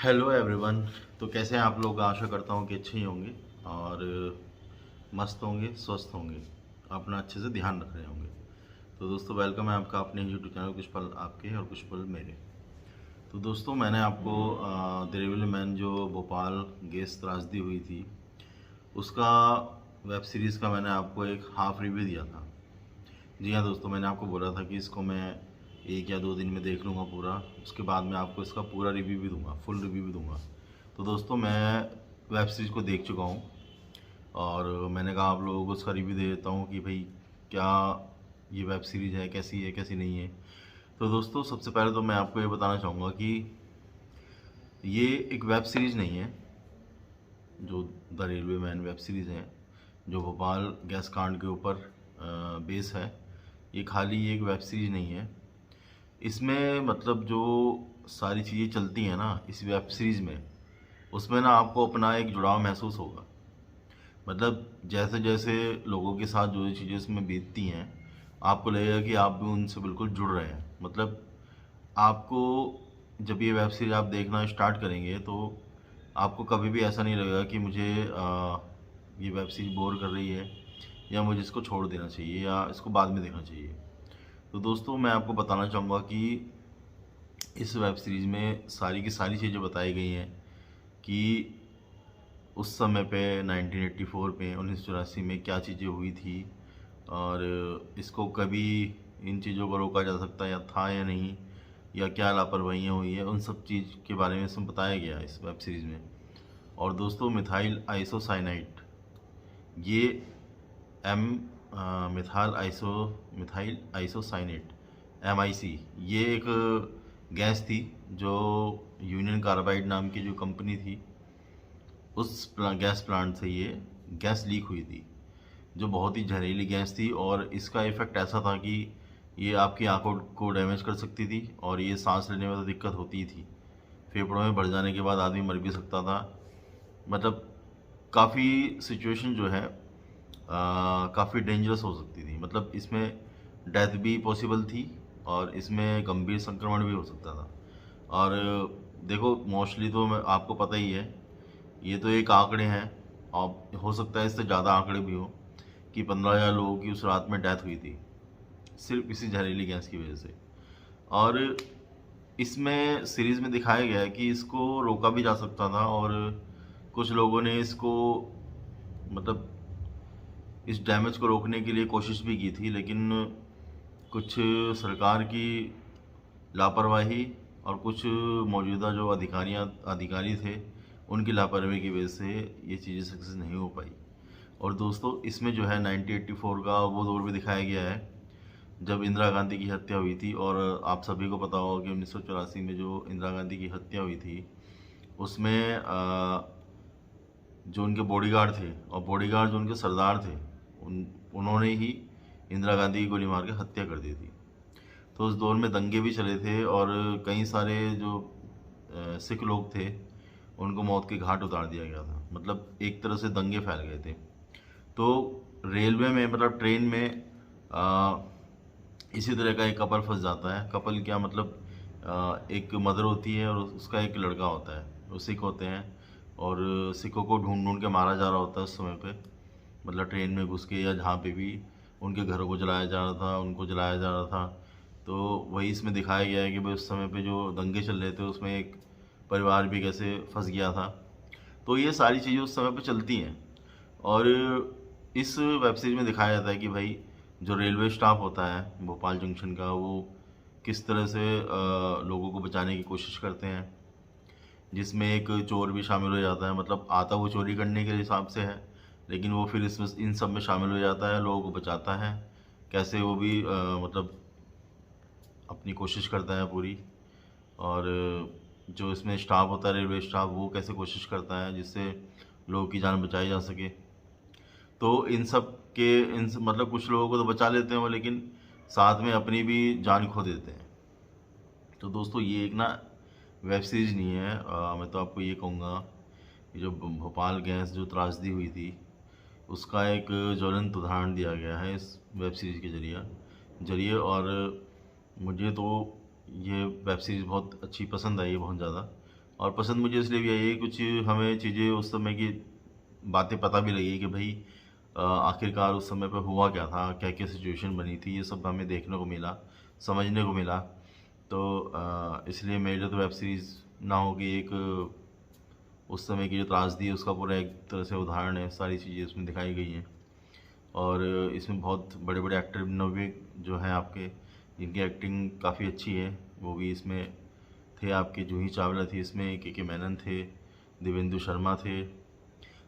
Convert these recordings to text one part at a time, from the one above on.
Hello everyone. तो कैसे हैं आप लोग? आशा करता हूँ कि अच्छे ही होंगे और मस्त होंगे, स्वस्थ होंगे, अपना अच्छे से ध्यान रख रहे होंगे। तो दोस्तों, वेलकम है आपका अपने यूट्यूब चैनल कुछ पल आपके और कुछ पल मेरे। तो दोस्तों, मैंने आपको द रेवल मैन जो भोपाल गैस त्रासदी हुई थी उसका वेब सीरीज़ का मैंने आपको एक हाफ रिव्यू दिया था। जी हाँ दोस्तों, मैंने आपको बोला था कि इसको मैं 1 या 2 दिन में देख लूँगा पूरा। उसके बाद मैं आपको इसका पूरा रिव्यू भी दूंगा, फुल रिव्यू भी दूंगा। तो दोस्तों, मैं वेब सीरीज़ को देख चुका हूँ और मैंने कहा आप लोगों को उसका रिव्यू दे देता हूँ कि भाई क्या ये वेब सीरीज़ है, कैसी नहीं है। तो दोस्तों, सबसे पहले तो मैं आपको ये बताना चाहूँगा कि ये एक वेब सीरीज़ नहीं है। जो the railway man web series है, जो भोपाल गैस कांड के ऊपर बेस है, ये खाली एक वेब सीरीज़ नहीं है। इसमें मतलब जो सारी चीज़ें चलती हैं ना इस वेब सीरीज़ में, उसमें ना आपको अपना एक जुड़ाव महसूस होगा। मतलब जैसे जैसे लोगों के साथ जो चीज़ें इसमें बीतती हैं, आपको लगेगा कि आप भी उनसे बिल्कुल जुड़ रहे हैं। मतलब आपको जब ये वेब सीरीज आप देखना स्टार्ट करेंगे तो आपको कभी भी ऐसा नहीं लगेगा कि मुझे ये वेब सीरीज बोर कर रही है या मुझे इसको छोड़ देना चाहिए या इसको बाद में देखना चाहिए। तो दोस्तों, मैं आपको बताना चाहूँगा कि इस वेब सीरीज़ में सारी की सारी चीज़ें बताई गई हैं कि उस समय पे 1984 पे 1984 में क्या चीज़ें हुई थी और इसको कभी इन चीज़ों को रोका जा सकता या था या नहीं, या क्या लापरवाहियाँ हुई है, उन सब चीज़ के बारे में इसमें बताया गया है इस वेब सीरीज़ में। और दोस्तों, मिथाइल ये एम मिथाइल आइसोसाइनेट MIC, ये एक गैस थी जो यूनियन कार्बाइड नाम की जो कंपनी थी, गैस प्लांट से ये गैस लीक हुई थी, जो बहुत ही जहरीली गैस थी। और इसका इफ़ेक्ट ऐसा था कि ये आपकी आंखों को डैमेज कर सकती थी और ये सांस लेने में तो दिक्कत होती ही थी। फेफड़ों में भर जाने के बाद आदमी मर भी सकता था। मतलब काफ़ी सिचुएशन जो है काफ़ी डेंजरस हो सकती थी। मतलब इसमें डेथ भी पॉसिबल थी और इसमें गंभीर संक्रमण भी हो सकता था। और देखो, मोस्टली तो आपको पता ही है, ये तो एक आंकड़े हैं और हो सकता है इससे ज़्यादा आंकड़े भी हो कि 15,000 लोगों की उस रात में डेथ हुई थी सिर्फ इसी जहरीली गैस की वजह से। और इसमें सीरीज़ में दिखाया गया है कि इसको रोका भी जा सकता था और कुछ लोगों ने इसको मतलब इस डैमेज को रोकने के लिए कोशिश भी की थी, लेकिन कुछ सरकार की लापरवाही और कुछ मौजूदा जो अधिकारी थे, उनकी लापरवाही की वजह से ये चीज़ें सक्सेस नहीं हो पाई। और दोस्तों, इसमें जो है 1984 का वो दौर भी दिखाया गया है जब इंदिरा गांधी की हत्या हुई थी। और आप सभी को पता होगा कि 1984 में जो इंदिरा गांधी की हत्या हुई थी उसमें जो उनके बॉडीगार्ड थे और बॉडीगार्ड जो उनके सरदार थे, उन्होंने ही इंदिरा गांधी की गोली मार के हत्या कर दी थी। तो उस दौर में दंगे भी चले थे और कई सारे जो सिख लोग थे उनको मौत के घाट उतार दिया गया था। मतलब एक तरह से दंगे फैल गए थे। तो रेलवे में मतलब ट्रेन में आ, इसी तरह का एक कपल फंस जाता है। कपल क्या मतलब एक मदर होती है और उसका एक लड़का होता है, वो सिख होते हैं और सिखों को ढूंढ ढूंढ के मारा जा रहा होता है उस समय पे। मतलब ट्रेन में घुस के या जहाँ पे भी उनके घरों को जलाया जा रहा था, उनको जलाया जा रहा था। तो वही इसमें दिखाया गया है कि भाई उस समय पे जो दंगे चल रहे थे उसमें एक परिवार भी कैसे फंस गया था। तो ये सारी चीज़ें उस समय पे चलती हैं। और इस वेब सीरीज में दिखाया जाता है कि भाई जो रेलवे स्टाफ होता है भोपाल जंक्शन का, वो किस तरह से लोगों को बचाने की कोशिश करते हैं, जिसमें एक चोर भी शामिल हो जाता है। मतलब आता वो चोरी करने के हिसाब से है, लेकिन वो फिर इसमें इन सब में शामिल हो जाता है, लोगों को बचाता है। कैसे वो भी मतलब अपनी कोशिश करता है पूरी। और जो इसमें स्टाफ होता है रेलवे स्टाफ, वो कैसे कोशिश करता है जिससे लोगों की जान बचाई जा सके। तो इन सब के मतलब कुछ लोगों को तो बचा लेते हैं वो, लेकिन साथ में अपनी भी जान खो देते हैं। तो दोस्तों, ये एक ना वेब सीरीज नहीं है। मैं तो आपको ये कहूँगा कि जो भोपाल गैस जो त्रासदी हुई थी उसका एक ज्वलंत उदाहरण दिया गया है इस वेब सीरीज़ के जरिए। और मुझे तो ये वेब सीरीज़ बहुत अच्छी पसंद आई है, बहुत ज़्यादा। और पसंद मुझे इसलिए भी आई है, कुछ हमें चीज़ें उस समय की बातें पता भी लगी कि भाई आखिरकार उस समय पे हुआ क्या था, क्या क्या सिचुएशन बनी थी, ये सब हमें देखने को मिला, समझने को मिला। तो इसलिए मेरे तो वेब सीरीज़ ना हो कि एक उस समय की जो त्रासदी है उसका पूरा एक तरह से उदाहरण है, सारी चीज़ें उसमें दिखाई गई हैं। और इसमें बहुत बड़े बड़े एक्टर नवे जो हैं आपके, जिनकी एक्टिंग काफ़ी अच्छी है, वो भी इसमें थे। आपके जूही चावला थी इसमें, के मेनन थे, देवेंदु शर्मा थे,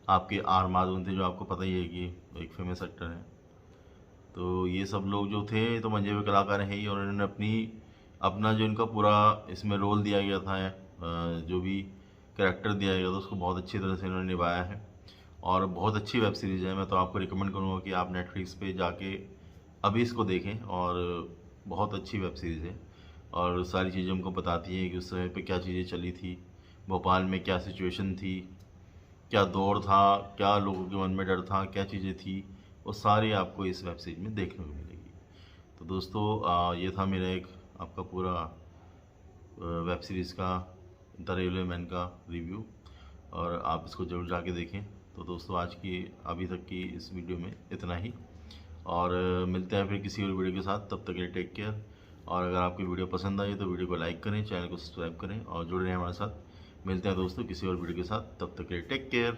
आपके आर माधवन थे जो आपको पता ही है कि एक फेमस एक्टर हैं। तो ये सब लोग जो थे तो मंजे हुए कलाकार हैं ही, और उन्होंने अपना जो इनका पूरा इसमें रोल दिया गया था, जो भी कैरेक्टर दिया गया था उसको बहुत अच्छी तरह से इन्होंने निभाया है। और बहुत अच्छी वेब सीरीज़ है, मैं तो आपको रिकमेंड करूँगा कि आप नेटफ्लिक्स पे जाके अभी इसको देखें। और बहुत अच्छी वेब सीरीज़ है, और सारी चीज़ें हमको बताती हैं कि उस समय पे क्या चीज़ें चली थी, भोपाल में क्या सिचुएशन थी, क्या दौर था, क्या लोगों के मन में डर था, क्या चीज़ें थी, वो सारी आपको इस वेब सीरीज में देखने को मिलेगी। तो दोस्तों ये था मेरा एक आपका पूरा वेब सीरीज़ का द रेलवे मैन का रिव्यू, और आप इसको ज़रूर जाके देखें। तो दोस्तों आज की अभी तक की इस वीडियो में इतना ही, और मिलते हैं फिर किसी और वीडियो के साथ। तब तक के लिए टेक केयर। और अगर आपकी वीडियो पसंद आई तो वीडियो को लाइक करें, चैनल को सब्सक्राइब करें और जुड़े रहें हमारे साथ। मिलते हैं दोस्तों किसी और वीडियो के साथ, तब तक के लिए टेक केयर।